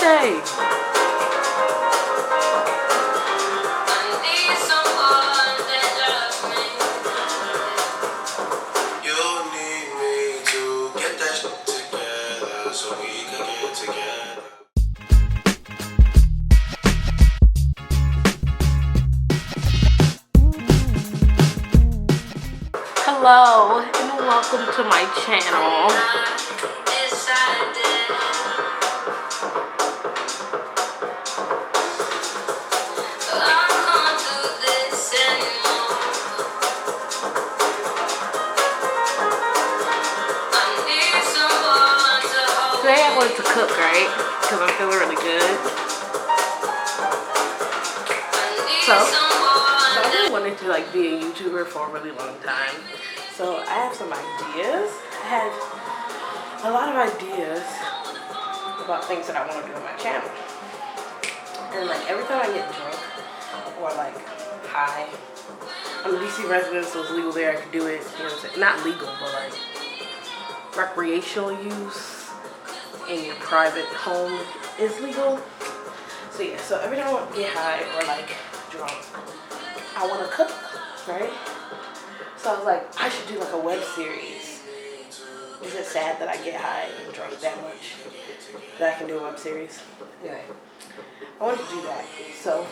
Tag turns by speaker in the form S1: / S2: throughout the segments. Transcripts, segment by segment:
S1: birthday. Hello and welcome to my channel. Today I wanted to cook, right? Because I'm feeling really good. So I've been wanting to be a YouTuber for a really long time. So I have some ideas. I have a lot of ideas about things that I want to do on my channel. And every time I get drunk or high, I'm a DC resident, so it's legal there. I can do it. You know what I'm saying? Not legal, but recreational use in your private home is legal. So yeah, so every time I want to get high or drunk, I want to cook, right? So I was like, I should do a web series. Is it sad that I get high and drunk that much that I can do a web series? Anyway, I wanted to do that. So,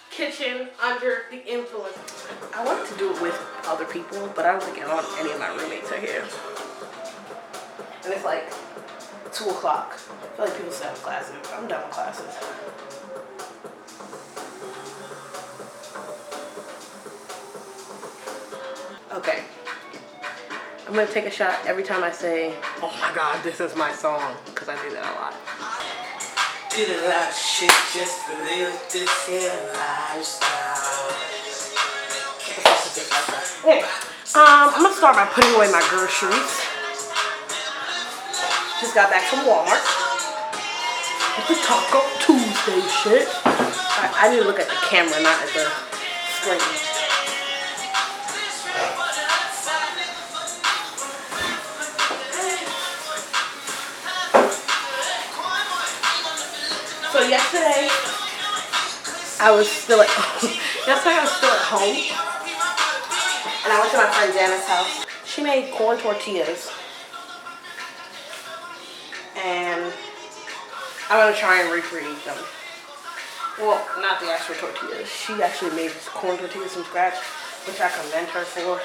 S1: kitchen under the influence. I wanted to do it with other people, but I don't think any of my roommates are here. And it's 2 o'clock. I feel like people still have classes. I'm done with classes. Okay. I'm gonna take a shot every time I say, oh my god, this is my song, because I do that a lot. Did a lot of shit just to live this here lifestyle. Okay. I'm gonna start by putting away my groceries. Just got back from Walmart. It's the Taco Tuesday shit. I need to look at the camera, not at the screen. So yesterday I was still at home. And I went to my friend Janet's house. She made corn tortillas. And I'm going to try and recreate them. Well, not the actual tortillas. She actually made corn tortillas from scratch, which I commend her for.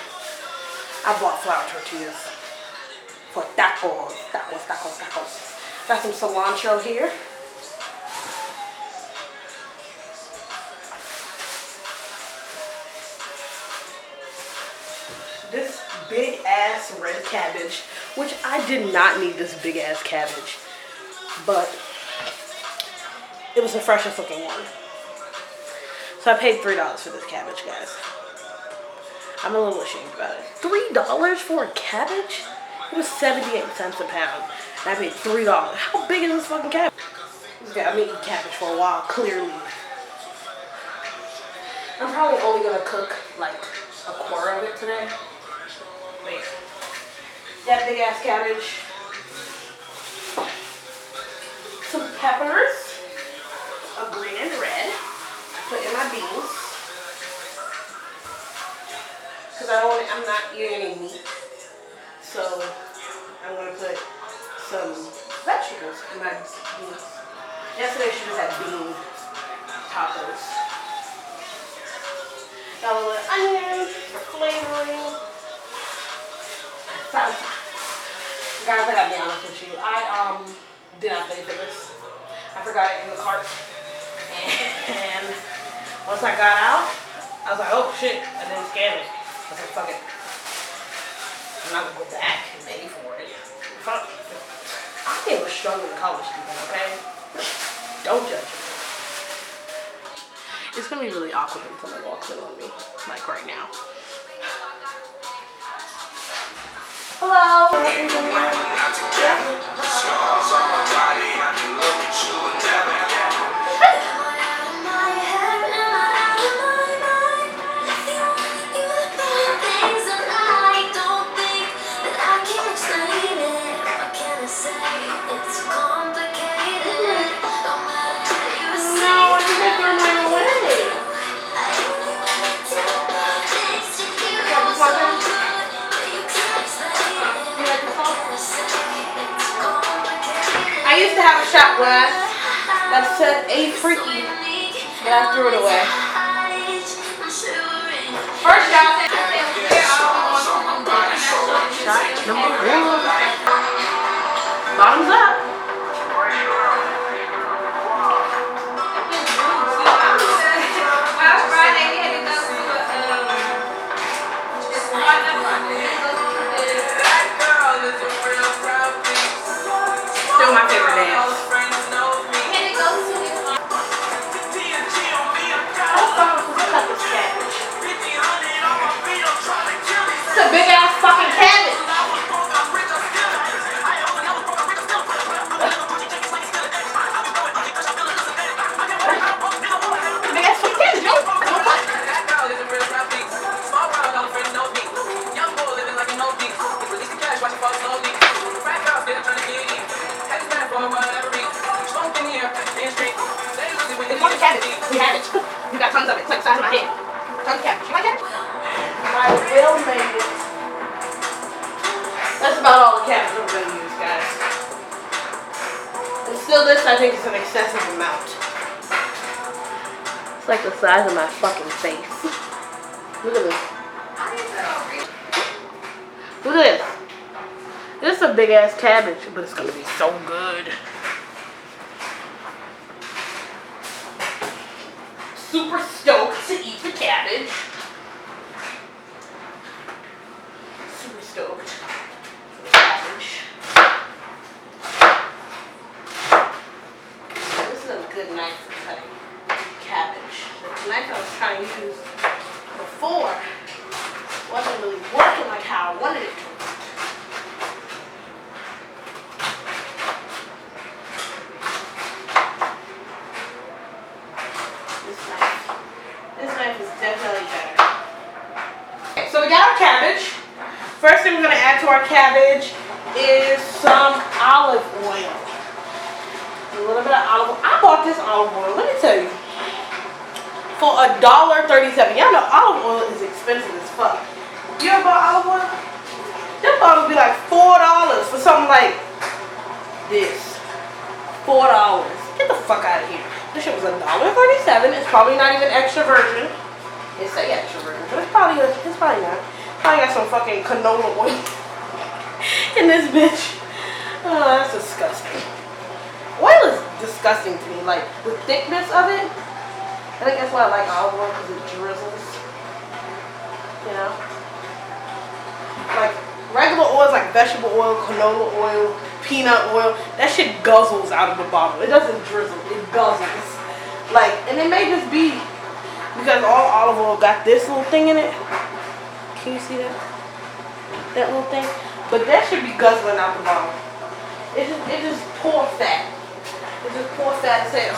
S1: I bought flour tortillas for tacos. Tacos. Got some cilantro here. This big ass red cabbage, which I did not need this big ass cabbage, but it was the freshest looking one. So I paid $3 for this cabbage, guys. I'm a little ashamed about it. $3 for a cabbage? It was 78 cents a pound, and I paid $3. How big is this fucking cabbage? I've been eating cabbage for a while, clearly. I'm probably only gonna cook a quarter of it today. Wait. That big ass cabbage. Some peppers of green and red. I put in my beans. Because I'm not eating any meat. So I'm going to put some vegetables in my beans. Yesterday she just had bean tacos. Got a little onions for flavoring. Salsa. Guys, I gotta be honest with you. I did not pay for this. I forgot it in the cart. And once I got out, I was like, oh shit, I didn't scan it. I was like, fuck it. I'm not gonna go back and pay for it. Fuck. I was struggling in college, people, okay? Don't judge me. It's gonna be really awkward when someone walks in on me, right now. Hello. I used to have a shot glass that said A Freaky, but I threw it away. First shot. Shot number 1. Bottoms up. Still my favorite dance. It's a big ass fucking cabbage. Big ass fucking cabbage, yo. It's one cabbage. We have it. You got tons of it. It's like the size of my head. Tons of cabbage. You like cabbage? I will make it. That's about all the cabbage I'm going to use, guys. And still this, I think, is an excessive amount. It's like the size of my fucking face. Look at this. Look at this. This is a big ass cabbage, but it's going to be so good. Super stoked to eat the cabbage. Super stoked for the cabbage. This is a good knife for cutting cabbage. The knife I was trying to use before wasn't really working like how I wanted it to. This knife is definitely better. Okay, so we got our cabbage. First thing we're going to add to our cabbage is some olive oil. A little bit of olive oil. I bought this olive oil, let me tell you, for $1.37. Y'all know olive oil is expensive as fuck. You ever bought olive oil? This bottle would be like $4 for something like this. $4. Get the fuck out of here. This shit was $1.37. It's probably not even extra virgin. It say extra virgin, but it's probably not. Probably got some fucking canola oil in this bitch. Oh, that's disgusting. Oil is disgusting to me. Like the thickness of it. I think that's why I like olive oil, because it drizzles. You know, like regular oils, like vegetable oil, canola oil, peanut oil, that shit guzzles out of the bottle. It doesn't drizzle, it guzzles. Like, and it may just be because all olive oil got this little thing in it. Can you see that? That little thing? But that should be guzzling out the bottle. It just poor fat. It just poor fat as hell.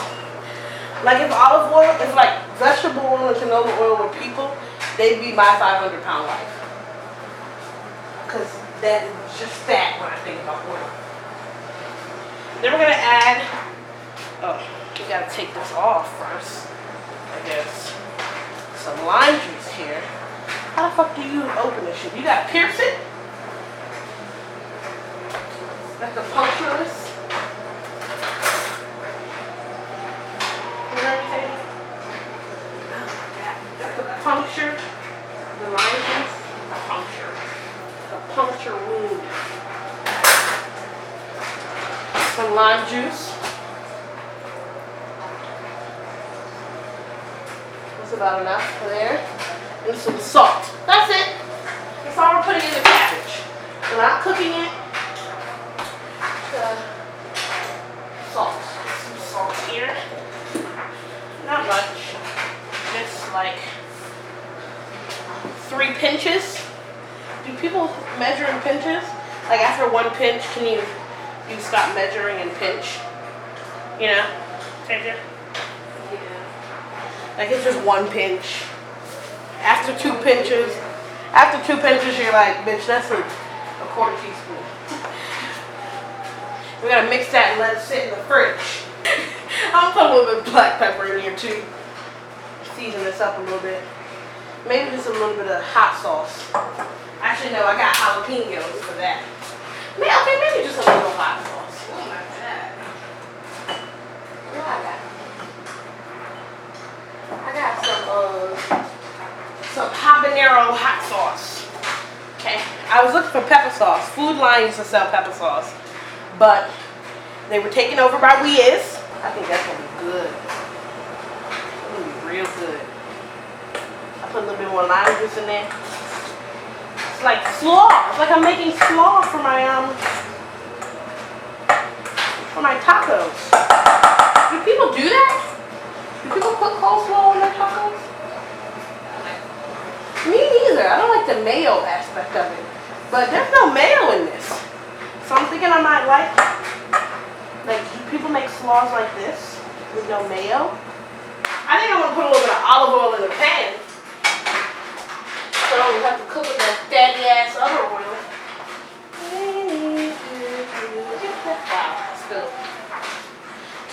S1: Like if olive oil, if like vegetable oil and canola oil were people, they'd be my 500-pound life. Because that is just fat when I think about oil. Then we're gonna add, we gotta take this off first, I guess. Some lime juice here. How the fuck do you open this shit? You gotta pierce it? Like the punctureless. You know what I'm saying? Puncture the lime juice. A puncture wound. Some lime juice. That's about enough for there. And some salt. That's it. That's all we're putting in the cabbage. We're not cooking it. Salt. Some salt here. Not much. Just like 3 pinches. Do people measure in pinches? Like after 1 pinch, can you stop measuring and pinch? You know? Take it? Yeah. Like it's just 1 pinch. After 2 pinches, you're like, bitch, that's a 1/4 teaspoon. We gotta mix that and let it sit in the fridge. I'll put a little bit of black pepper in here too. Season this up a little bit. Maybe just a little bit of hot sauce. Actually, no, I got jalapenos for that. Maybe just a little hot sauce. Oh my God. for pepper sauce. Food Line used to sell pepper sauce, but they were taken over by Wiz. I think that's gonna be good. It's gonna be real good. I put a little bit more lime juice in there. It's like slaw. It's like I'm making slaw for my tacos. Do people do that? Do people put coleslaw on their tacos? Me neither. I don't like the mayo aspect of it. But there's no mayo in this. So I'm thinking I might like people make slaws like this with no mayo. I think I'm gonna put a little bit of olive oil in the pan. So we have to cook with that fatty ass other oil. Wow, that's good.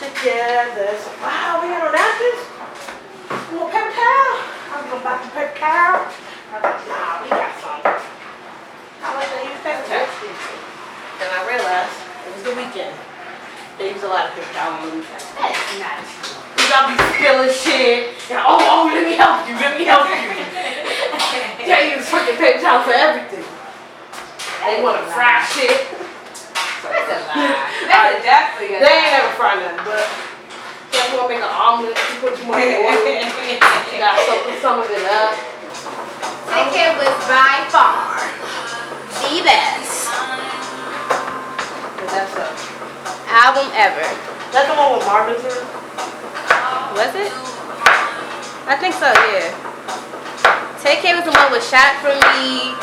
S1: Together. So, wow, we got no napkins? A little paper towel? I'm gonna buy some paper towel. I was like, nah, we got some. How much they use paper towel? Then I realized it was the weekend. They use a lot of paper towel on the weekend. That's nice. Cause I'll be spilling shit. And, oh, let me help you, let me help you. They use fucking paper towel for everything. They wanna fry shit. That's a lie. That's definitely a lie. They ain't never fry nothing, but if you wanna make an omelet, you put too much oil. You gotta soak some of it up.
S2: It was by far the best
S1: That's a
S2: album ever.
S1: That's the one with Marvin's in?
S2: Was it? I think so, yeah. Take Care was the one with Shot For Me,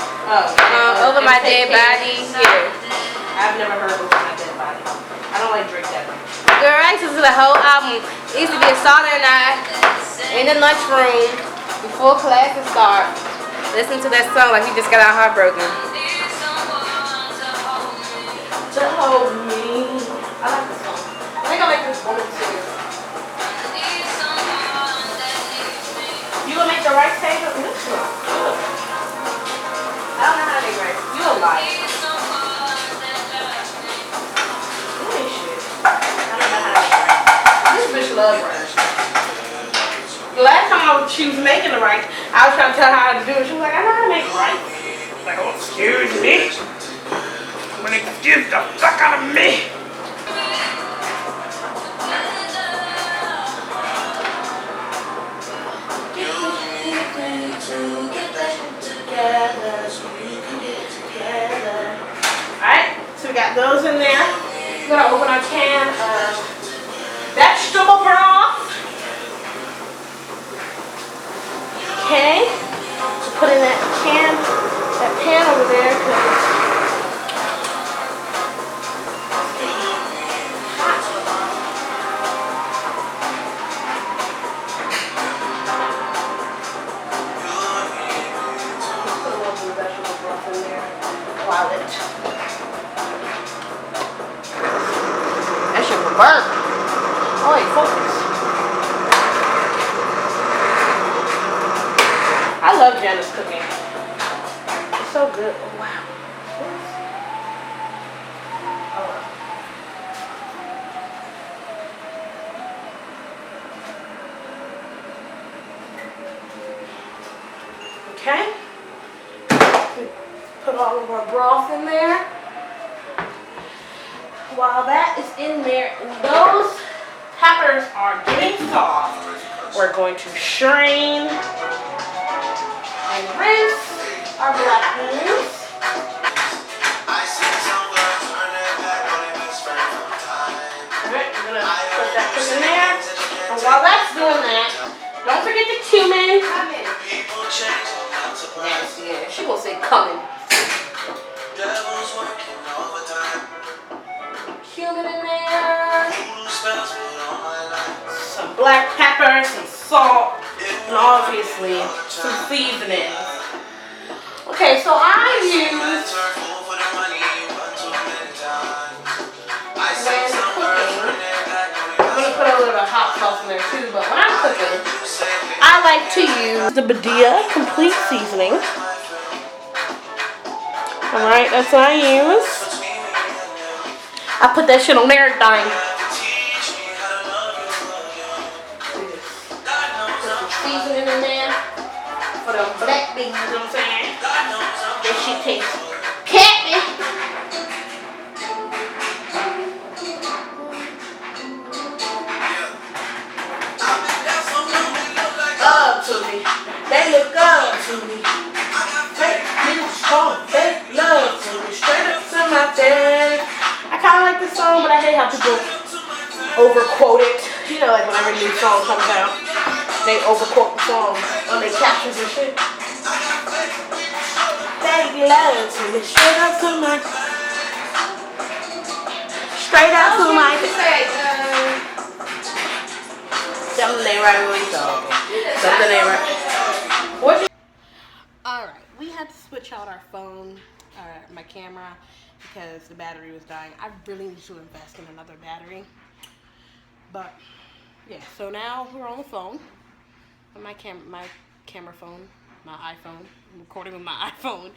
S2: Over My Dead Body. Yeah.
S1: I've never heard Over My Dead Body. I don't like Drake that much.
S2: Girl, I used to listen to the whole album. It used to be a Sauna and I in the lunchroom before classes start. Listen to that song like you just got out heartbroken.
S1: To hold me. I like this song. I think I like this woman too. You gonna make the rice table? This smells good. I don't know how to make rice. You a liar. You ain't shit. I don't know how to make rice. This bitch loves rice. The last time she was making the rice, I was trying to tell her how to do it. She was like, I know how to make rice. I was like, oh, excuse me. I'm gonna confuse the fuck out of me. Alright, so we got those in there. We're gonna open our can of vegetable broth. Okay, so put in that pan over there. Put a little bit of vegetable broth in there while it. That shit will burn. Oh, wait, focus. I love Janice cooking. It's so good. Oh, wow. Okay. Put all of our broth in there. While that is in there, and those peppers are getting soft, we're going to strain and rinse our black beans. Alright, we're gonna put that in there. And while that's doing that, don't forget the cumin. Yeah, she gonna say cumin. Cumin in there. Some black pepper, some salt, and obviously some seasoning. Okay, so I use, when cooking, I'm going to put a little bit of hot sauce in there too, but when I'm cooking, I like to use the Badia complete seasoning. Alright, that's what I use. I put that shit on everything. Seasoning in there for them black beans, you know what I'm saying? That shit tastes Up to me, they look up to me. Fake news, strong, fake love to me. Straight up to my dad. I kind of like this song, but I hate how people overquote it. You know, like whenever a new song comes out, they overquote the song on their captions and shit. Fake love to me, straight up to my. Straight up to my. Something ain't right when we talking. Something ain't right. Alright, we had to switch out our phone, my camera, because the battery was dying. I really need to invest in another battery. But, yeah, so now we're on the phone. My camera phone, my iPhone. I'm recording with my iPhone.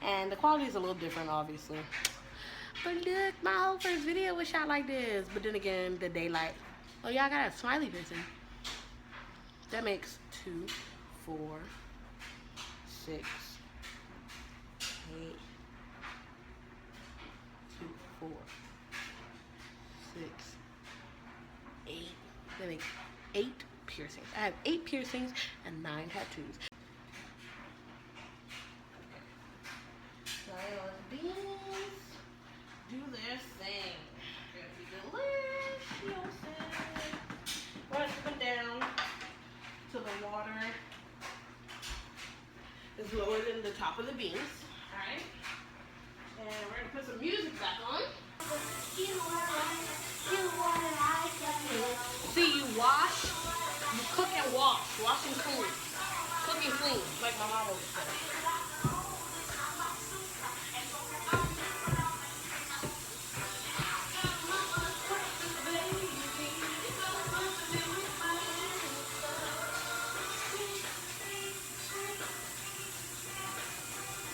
S1: And the quality is a little different, obviously. But look, my whole first video was shot like this. But then again, the daylight. Oh, y'all got a smiley face in. That makes 2, 4, 6, 8, 2, 4, 6, 8. That makes 8 piercings. I have 8 piercings and 9 tattoos. Beans do their thing. They're gonna be delicious. We're gonna put them down till the water is lower than the top of the beans. Alright? And we're gonna put some music back on. See, you wash, you cook and wash. Wash and clean. Cook and clean, like my mom always said.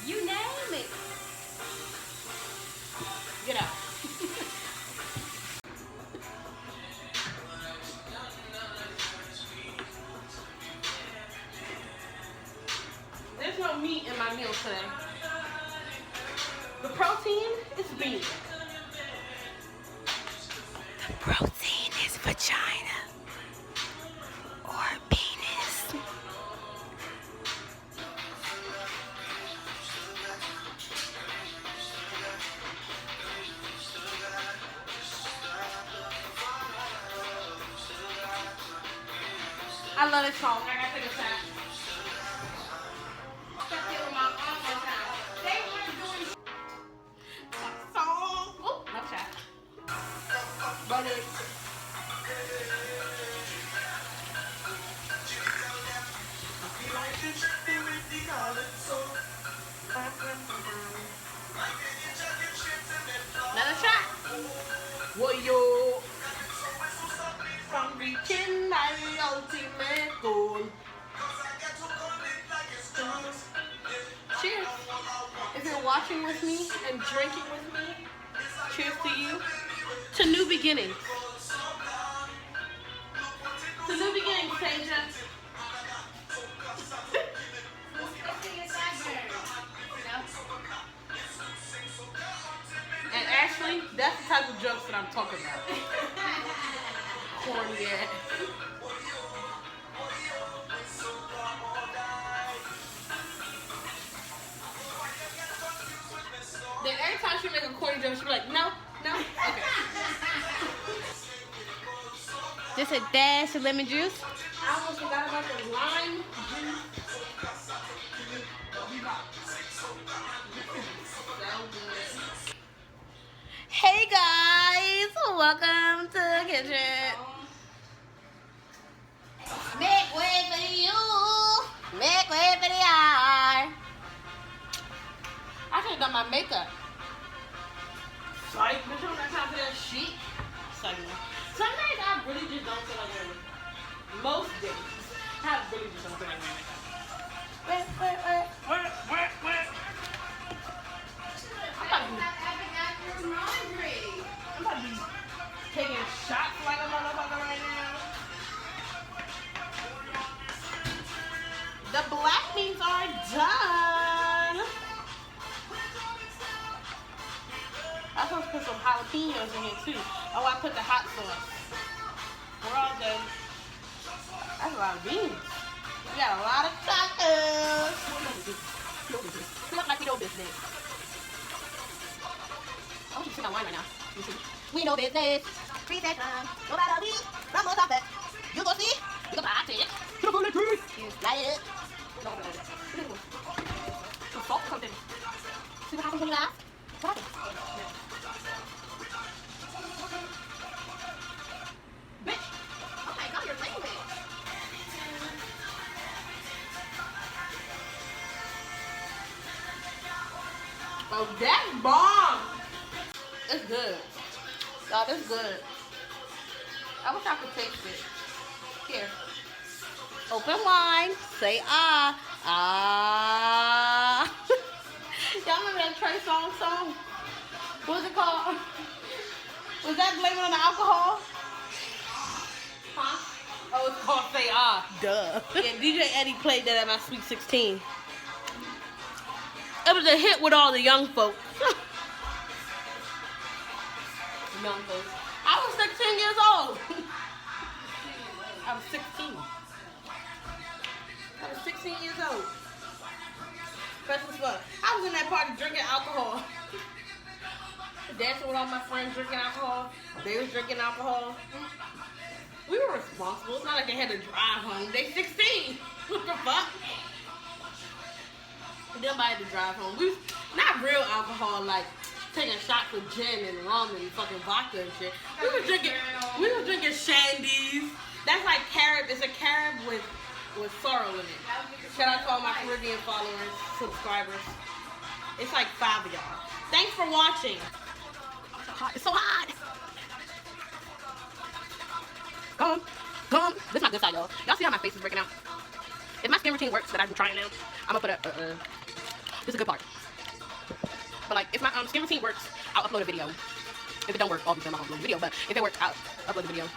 S1: You name it. Get out. There's no meat in my meal today. The protein is beans. The protein is vagina or penis. I love this song. I gotta take a shot. Oh, no shot. Butter. Another shot. Whoa-yo. From reaching my ultimate goal. Cheers. If you're watching with me and drinking with me, cheers to you. To new beginnings. To new beginnings, Tasia. And Ashley, that's the type of jokes that I'm talking about. Corny ass. Then every time she make a corny joke, she be like, no, no, okay.
S2: Just a dash of lemon juice.
S1: I almost forgot about the lime juice.
S2: Hey guys, welcome to the kitchen. Make way for you. Make way for the eye.
S1: I should have done my makeup. Psych, bitch, I don't got time for that shit. Some days I really just don't feel like doing it. Most days, I really just don't feel like doing makeup. Where? I'm about to be taking shots like a motherfucker right now. The black beans are done. too. Oh, I put the hot sauce. We're all done. That's a lot of beans. We got a lot of tacos. Look like we know business. I want you to see my wine right now. You see? We know business. 3 seconds. No matter we. From most of it. You go see. You go buy it. You go see. You light it. No, no, no. The salt comes in. See what happens when you laugh? What happens? Bitch! Oh my god, you're playing with it. Oh, that's bomb! It's good. Y'all, this is good. I wish I could taste it. Here. Open wine. Say ah. Ah. Y'all remember that Trey Songz song? What was it called? Was that blaming on the alcohol? Huh? Oh, it's called Say Ah. Duh. Yeah, DJ Eddie played that at my Sweet 16. It was a hit with all the young folks. Young folks. I was 16 years old. I was 16. I was 16 years old. First was fun. I was in that party drinking alcohol. Dancing with all my friends drinking alcohol. They was drinking alcohol. We were responsible. It's not like they had to drive home. They 16. What the fuck? Nobody had to drive home. We was, not real alcohol, like taking shots of gin and rum and fucking vodka and shit. We were drinking shandies. That's like carob. It's a carob with sorrel in it. Shout out to all my Caribbean followers, subscribers. It's like 5 of y'all. Thanks for watching. It's so hot. Come. This is my good side, y'all. Y'all see how my face is breaking out? If my skin routine works that I've been trying now, I'm gonna put this is a good part. But like, if my skin routine works, I'll upload a video. If it don't work, obviously I'm not uploading a video. But if it works, I'll upload a video.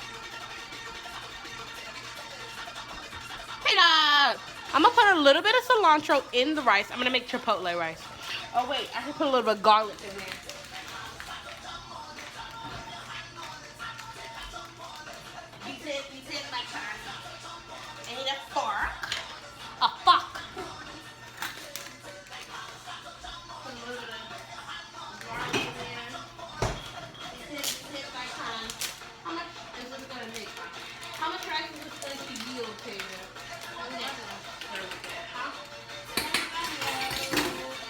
S1: Hey, I'm gonna put a little bit of cilantro in the rice. I'm gonna make Chipotle rice. Oh wait, I can put a little bit of garlic in there. Beat it like that. I need a fork. A fuck. Put a little bit of garlic in there. Beat it like that. How much is this gonna make? How much rice is this going to yield, Taylor?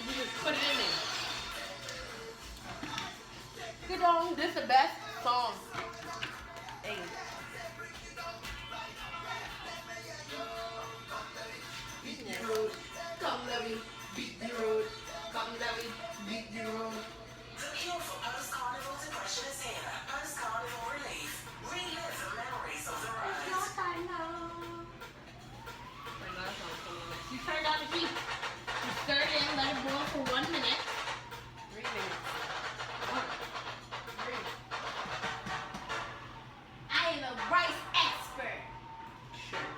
S1: You just put it in there. Good on, this is the best song. Hey. Beat the road, come let me beat the road, come let me beat the road.
S3: The cure for post-carnival depression is here. Post-carnival relief. Relive the memories of the road.
S1: You turned on the heat. You stir it in, let it boil for 1 minute. 3 minutes. 3.
S2: I am a rice expert.
S1: Sure.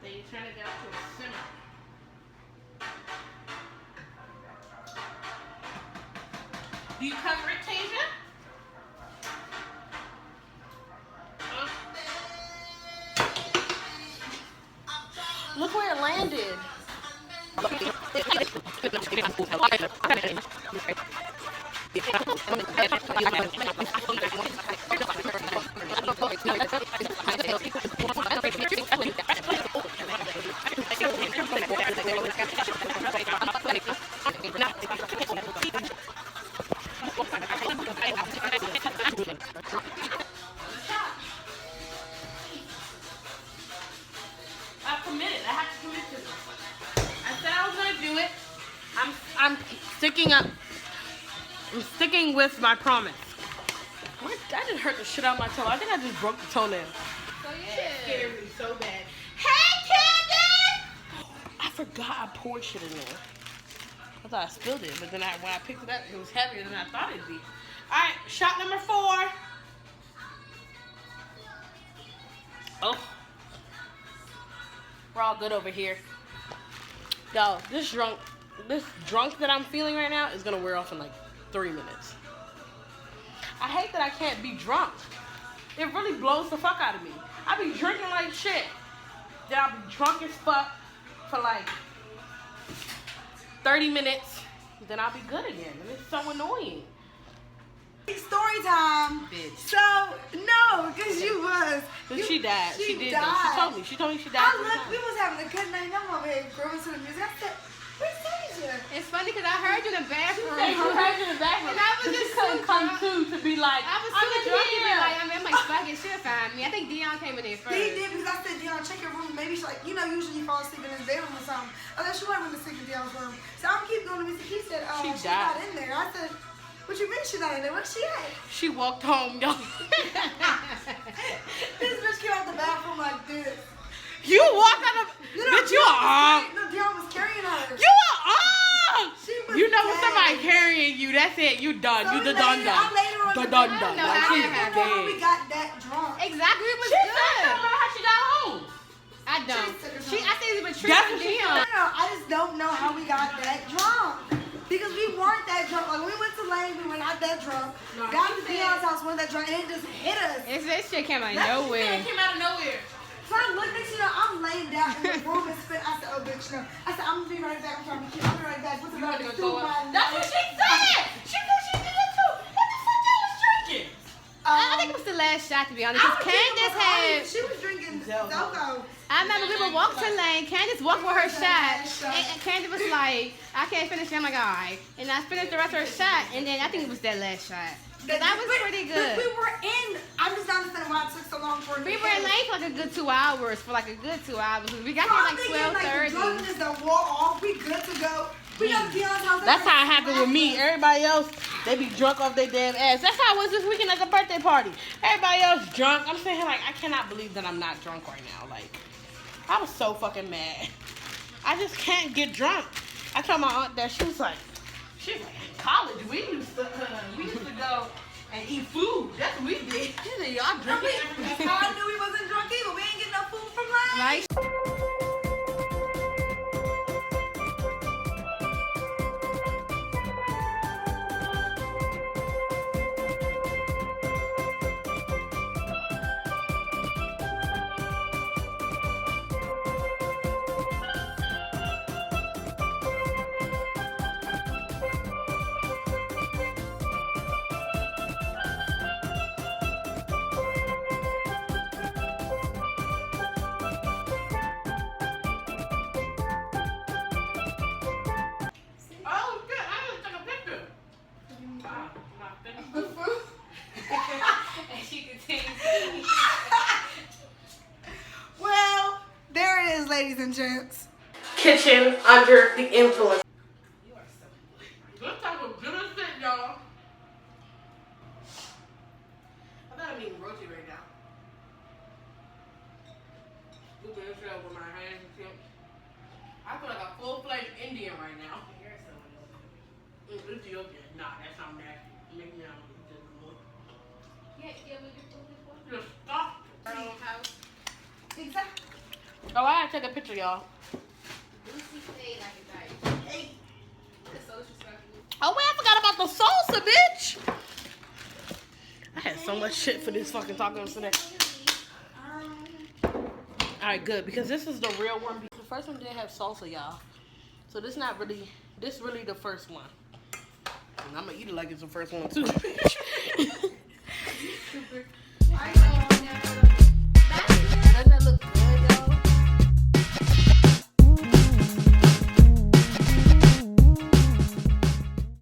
S1: Then you turn it down to a simmer. Do you cover it, Tasia? Look where it landed. I've committed. I have to commit to this. I said I was going to do it. I'm sticking up. I'm sticking with my promise. What? That just hurt the shit out of my toe. I think I just broke the toenail.
S2: So yeah.
S1: That scared me so bad. Hey, Candace! I forgot I poured shit in there. I thought I spilled it, but then when I picked it up, it was heavier than I thought it'd be. All right, shot number 4. Oh. We're all good over here. Yo, this drunk that I'm feeling right now is gonna wear off in like 3 minutes. I hate that I can't be drunk. It really blows the fuck out of me. I be drinking like shit. Then I'll be drunk as fuck for like 30 minutes. Then I'll be good again. And it's so annoying.
S4: Story time.
S2: Bitch.
S4: So, no, because you was.
S1: She died. She did.
S4: died.
S1: Though. She told me she died.
S4: I looked, we was having a good night. I'm over here grooving to the music. I said, where's Tasia?
S2: It's funny because I heard you in the bathroom.
S1: She heard you in the bathroom.
S2: And I was just
S1: couldn't
S2: so
S1: come
S2: drunk.
S1: to be like,
S2: I was
S1: I'm
S2: too
S1: in
S2: drunk to be
S1: here.
S2: like, I'm like, fuck it, she'll find me. I think Dion came in there first.
S4: He did because I said, Dion, check your room. Maybe she like, you know, usually you fall asleep in his bedroom or something. I thought she went to sleep in Dion's room. So I'm keep going to visit. He said, oh, she's
S1: died.
S4: not in there. I said, what you mean she's not in there? Where's she at?
S1: She walked home, y'all.
S4: This bitch came out the bathroom like this.
S1: You walked out of. Bitch, you are.
S4: No, Dion was carrying her.
S1: You are.
S4: She was
S1: You know when
S4: dead.
S1: somebody carrying you, that's it. You done.
S4: So
S1: you the
S4: later-
S1: done
S4: I later on
S1: done. The
S4: the
S1: done
S4: night-
S1: done.
S2: I don't know
S1: Like,
S2: how
S1: she's
S2: that happened.
S4: Remember when we
S1: dead.
S4: got that drunk?
S2: Exactly, it was
S1: She said
S2: good.
S1: something about how she got home.
S2: I don't.
S4: She
S2: I think it was
S1: That's
S2: Trish
S1: what she
S2: Dion.
S4: No, I just don't know how we got that drunk. Because we weren't that drunk. Like, we went to Lane, we were not that drunk.
S1: No,
S4: Got
S1: she
S4: to Dion's house, weren't that drunk, and it just hit us.
S2: This shit came out of
S1: That
S2: nowhere.
S1: shit came out of nowhere.
S4: So I looked at you know, I'm laying down in the room and spit. I said, oh, bitch, no. I said, I'm going to be right back. I'm trying to be cute. I'll be right back. What's the matter?
S1: That's what she said. She said she did it too. What the fuck y'all was drinking?
S2: I think it was the last shot, to be honest. Because Candace had.
S4: She was drinking Zelko.
S2: I remember we would walk to Lane. Candace walked with her shot.
S4: shot.
S2: And Candace was like, I can't finish it. I'm like, all right. And I finished the rest of her shot. And then I think it was that last shot. But that was pretty
S4: But
S2: good.
S4: we were in. I'm just not understanding why it took so long for it
S2: We
S4: to
S2: were in
S4: hit.
S2: Lane for like a good 2 hours. For like a good 2 hours. We got
S4: So
S2: here
S4: I'm
S2: like
S4: thinking, like, the
S2: 12:30.
S4: drunkenness that wore off. We good to go. We got to Dion's house.
S1: That's how it happened with me. Everybody else, they be drunk off their damn ass. That's how it was this weekend at the birthday party. Everybody else drunk. I'm sitting here like, I cannot believe that I'm not drunk right now. Like, I was so fucking mad. I just can't get drunk. I told my aunt that. She was like, in college, we used to go and eat food. That's what we did. She said, y'all drinking every
S4: That's how I knew we wasn't drunk either. We ain't getting no food from Lane.
S2: Right?
S1: Oh, shit, I didn't take a picture.
S4: The food.
S2: And she continues.
S4: Well, there it is, ladies and gents.
S1: Kitchen under the influence. This type of good shit, y'all. I thought I'm eating roti right now. Scooping this shit up with my hands and shit. I feel like a full-fledged Indian right now. Ethiopian. Nah, that sounds nasty. Make me out of this more. Just stop.
S4: Exactly.
S1: Oh, I gotta take a picture, y'all. Oh, wait, I forgot about the salsa, bitch. I had so much shit for this fucking tacos today. Alright, good, because this is the real one. The first one didn't have salsa, y'all. So this not really, this really the first one. And I'm gonna eat it like it's the first one, too.
S4: I know.